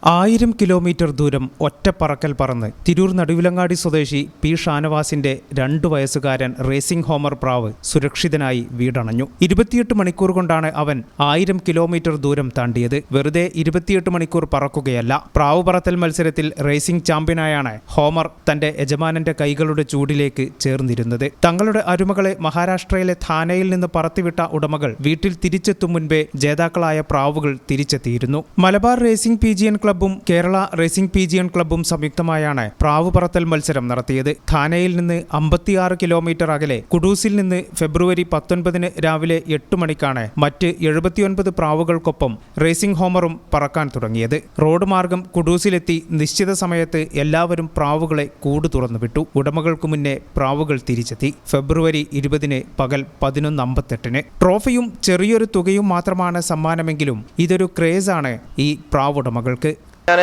1000 kilometre ദൂരം ഒറ്റപ്പറക്കൽ പറന്ന് തിരൂർ നടുവിലങ്ങാടി സ്വദേശി പി ഷാനവാസിന്റെ 2 വയസ്സുകാരൻ റേസിംഗ് ഹോമർ പ്രാവ് സുരക്ഷിതനായി വീടണഞ്ഞു. 28 മണിക്കൂർ കൊണ്ടാണ് അവൻ 1000 കിലോമീറ്റർ ദൂരം താണ്ടിയത്. വെറുതെ 28 മണിക്കൂർ പറക്കുകയല്ല. പ്രാവ് പറത്തൽ മത്സരത്തിൽ റേസിംഗ് ചാമ്പ്യനായാണ് ഹോമർ തന്റെ യജമാനന്റെ കൈകളുടെ ചൂടിലേക്ക് ചേർന്നിരുന്നത്. തങ്ങളുടെ അരുമകളെ മഹാരാഷ്ട്രയിലെ ഥാനെയിൽ നിന്ന് പറത്തിവിട്ട ഉടമകൾ വീട്ടിൽ തിരിച്ചെത്തും മുൻപേ ജേതാക്കളായ പ്രാവുകൾ തിരിച്ചെത്തിയിരുന്നു. മലബാർ റേസിംഗ് പിജിയൻ ക്ലബ്ബും കേരള റേസിംഗ് പിജിയൻ ക്ലബ്ബും സംയുക്തമായാണ് പ്രാവ് പറത്തൽ മത്സരം നടത്തിയത്. ഥാനെയിൽ നിന്ന് 56 കിലോമീറ്റർ അകലെ കുഡൂസിൽ നിന്ന് ഫെബ്രുവരി 19 രാവിലെ 8 മണിക്കാണ് മറ്റ് 79 പ്രാവുകൾക്കൊപ്പം റേസിംഗ് ഹോമറും പറക്കാൻ തുടങ്ങിയത്. റോഡ് മാർഗം കുഡൂസിലെത്തി നിശ്ചിത സമയത്ത് എല്ലാവരും പ്രാവുകളെ കൂട് തുറന്നുവിട്ടു. ഉടമകൾക്കു മുന്നേ പ്രാവുകൾ തിരിച്ചെത്തി. ഫെബ്രുവരി 20 പകൽ 11:58. ട്രോഫിയും ചെറിയൊരു തുകയും മാത്രമാണ് സമ്മാനമെങ്കിലും ഇതൊരു ക്രേസാണ് ഈ പ്രാവുടമകൾക്ക്. ഞാൻ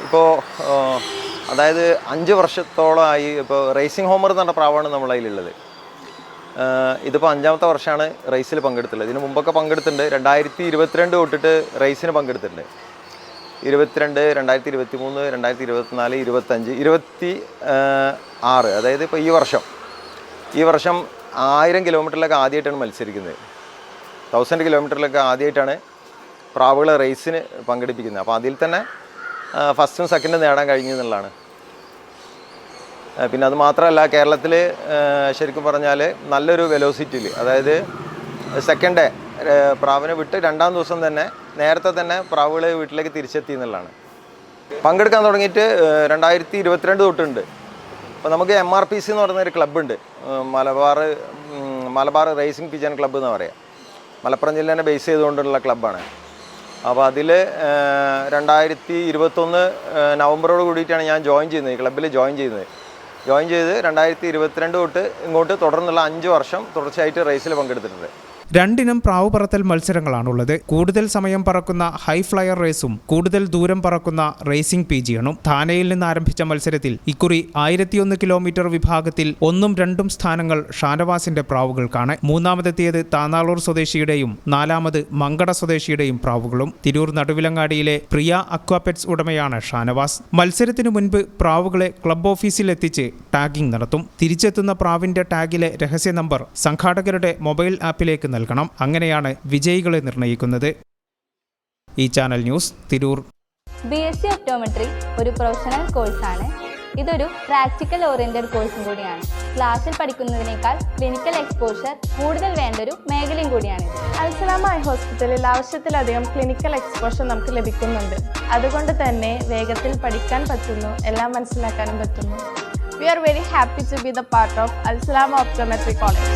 ഇപ്പോൾ അതായത് 5 വർഷത്തോളമായി ഇപ്പോൾ റേസിംഗ് ഹോമർ എന്ന് പറഞ്ഞ പ്രാവാണ് നമ്മുടെ കയ്യിലുള്ളത്. ഇതിപ്പോൾ 5ാമത്തെ വർഷമാണ് റേസിൽ പങ്കെടുത്തുള്ളത്. ഇതിന് മുമ്പൊക്കെ പങ്കെടുത്തിട്ടുണ്ട്. 2022 തൊട്ടിട്ട് റേസിന് പങ്കെടുത്തിട്ടുണ്ട്. 22, 2023, 2024, 25, 26, അതായത് ഇപ്പോൾ ഈ വർഷം 1000 കിലോമീറ്ററിലൊക്കെ ആദ്യമായിട്ടാണ് മത്സരിക്കുന്നത്. 1000 കിലോമീറ്ററിലൊക്കെ ആദ്യമായിട്ടാണ് പ്രാവുകളെ റേസിന് പങ്കെടുപ്പിക്കുന്നത്. അപ്പോൾ അതിൽ തന്നെ ഫസ്റ്റും സെക്കൻഡും നേടാൻ കഴിഞ്ഞു എന്നുള്ളതാണ്. പിന്നെ അത് മാത്രമല്ല, കേരളത്തിൽ ശരിക്കും പറഞ്ഞാൽ നല്ലൊരു വെലോസിറ്റിയിൽ, അതായത് സെക്കൻഡ് ഡേ പ്രാവിനെ വിട്ട് 2ാം ദിവസം തന്നെ നേരത്തെ തന്നെ പ്രാവുകൾ വീട്ടിലേക്ക് തിരിച്ചെത്തി എന്നുള്ളതാണ്. പങ്കെടുക്കാൻ തുടങ്ങിയിട്ട് 2022 തൊട്ടുണ്ട്. അപ്പോൾ നമുക്ക് MRPC എന്ന് പറയുന്നൊരു ക്ലബ്ബുണ്ട്, മലബാർ റേസിംഗ് പിജിയൻ ക്ലബ്ബ് എന്ന് പറയാം. മലപ്പുറം ജില്ലേനെ ബേസ് ചെയ്തുകൊണ്ടുള്ള ക്ലബ്ബാണ്. അപ്പോൾ അതിൽ 2021 നവംബറോട് കൂടിയിട്ടാണ് ഞാൻ ജോയിൻ ചെയ്യുന്നത്, ഈ ക്ലബ്ബിൽ ജോയിൻ ചെയ്ത് 2022 തൊട്ട് ഇങ്ങോട്ട് തുടർന്നുള്ള 5 വർഷം തുടർച്ചയായിട്ട് റേസിൽ പങ്കെടുത്തിട്ടുണ്ട്. 2 ഇനം പ്രാവ് പറത്തൽ മത്സരങ്ങളാണുള്ളത്. കൂടുതൽ സമയം പറക്കുന്ന ഹൈ ഫ്ലയർ റേസും കൂടുതൽ ദൂരം പറക്കുന്ന റേസിംഗ് പിജിയണും. ഥാനെയിൽ നിന്ന് ആരംഭിച്ച മത്സരത്തിൽ ഇക്കുറി 1001 കിലോമീറ്റർ വിഭാഗത്തിൽ 1ഉം 2ഉം സ്ഥാനങ്ങൾ ഷാനവാസിന്റെ പ്രാവുകൾക്കാണ്. 3ാമതെത്തിയത് താനാളൂർ സ്വദേശിയുടെയും 4ാമത് മങ്കട സ്വദേശിയുടെയും പ്രാവുകളും. തിരൂർ നടുവിലങ്ങാടിയിലെ പ്രിയ അക്വാപെറ്റ്സ് ഉടമയാണ് ഷാനവാസ്. മത്സരത്തിനു മുൻപ് പ്രാവുകളെ ക്ലബ് ഓഫീസിൽ എത്തിച്ച് ടാഗിംഗ് നടത്തും. തിരിച്ചെത്തുന്ന പ്രാവിന്റെ ടാഗിലെ രഹസ്യ നമ്പർ സംഘാടകരുടെ മൊബൈൽ ആപ്പിലേക്ക് നൽകണം. അങ്ങനെയാണ് വിജയികളെ നിർണ്ണയിക്കുന്നത്. ഈ channel news Tirur. BSc optometry ഒരു പ്രൊഫഷണൽ കോഴ്സാണ്. ഇതൊരു പ്രാക്ടിക്കൽ ഓറിയന്റഡ് കോഴ്സും കൂടിയാണ്. ക്ലാസ്സിൽ പഠിക്കുന്നതിനേക്കാൾ ക്ലിനിക്കൽ എക്സ്പോഷർ കൂടുതൽ വേണ്ടൊരു മേഖലയും കൂടിയാണ്. അൽസലാമ ഐ ഹോസ്പിറ്റലിൽ ആവശ്യത്തിലധികം ക്ലിനിക്കൽ എക്സ്പോഷർ നമുക്ക് ലഭിക്കുന്നുണ്ട്. അതുകൊണ്ട് തന്നെ വേഗത്തിൽ പഠിക്കാൻ പറ്റുന്നു, എല്ലാം മനസ്സിലാക്കാനും പറ്റുന്നു. We are very happy to be the part of Al Salama Optometry College.